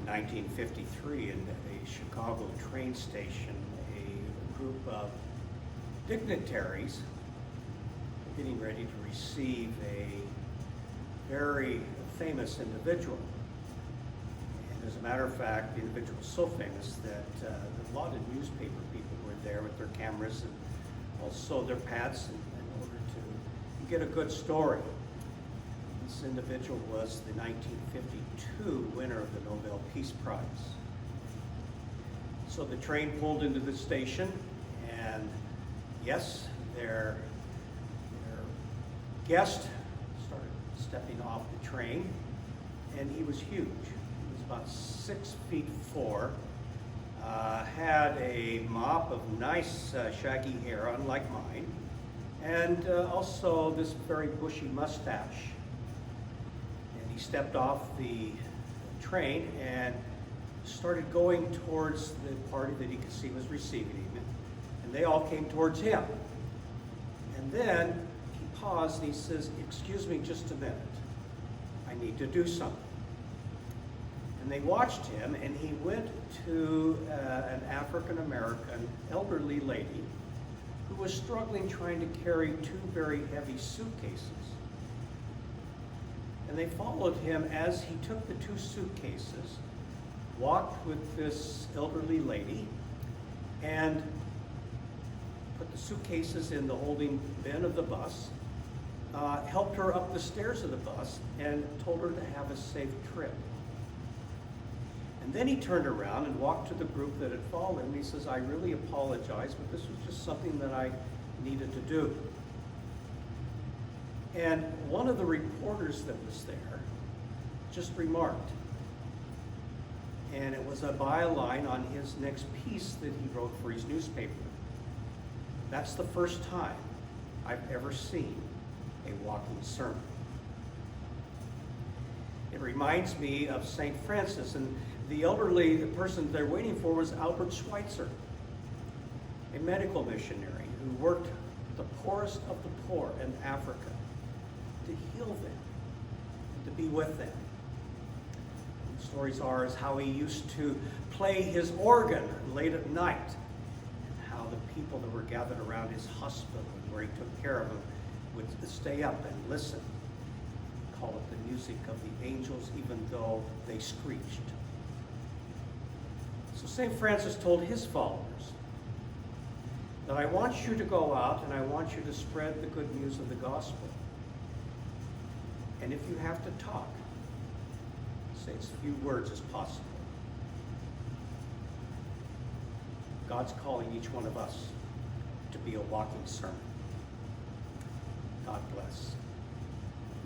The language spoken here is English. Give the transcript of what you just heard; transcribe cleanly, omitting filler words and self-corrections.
1953 in a Chicago train station, a group of dignitaries were getting ready to receive a very famous individual. And as a matter of fact, the individual was so famous that a lot of newspaper people were there with their cameras and also their pads in order to get a good story. This individual was the 1952 winner of the Nobel Peace Prize. So the train pulled into the station, and yes, their guest started stepping off the train, and he was huge. He was about 6'4", had a mop of nice shaggy hair, unlike mine, and also this very bushy mustache. He stepped off the train and started going towards the party that he could see was receiving him, and they all came towards him. And then he paused and he says, "Excuse me just a minute, I need to do something." And they watched him, and he went to an African-American elderly lady who was struggling trying to carry two very heavy suitcases. And they followed him as he took the two suitcases, walked with this elderly lady, and put the suitcases in the holding bin of the bus, helped her up the stairs of the bus, and told her to have a safe trip. And then he turned around and walked to the group that had followed him, and he says, "I really apologize, but this was just something that I needed to do." And one of the reporters that was there just remarked, and it was a byline on his next piece that he wrote for his newspaper. "That's the first time I've ever seen a walking sermon." It reminds me of St. Francis, and the elderly person they're waiting for was Albert Schweitzer, a medical missionary who worked with the poorest of the poor in Africa, to heal them, and to be with them. And the stories are is how he used to play his organ late at night, and how the people that were gathered around his hospital and where he took care of them would stay up and listen. Call it the music of the angels, even though they screeched. So St. Francis told his followers that I want you to go out and I want you to spread the good news of the gospel. And if you have to talk, say as few words as possible. God's calling each one of us to be a walking sermon. God bless.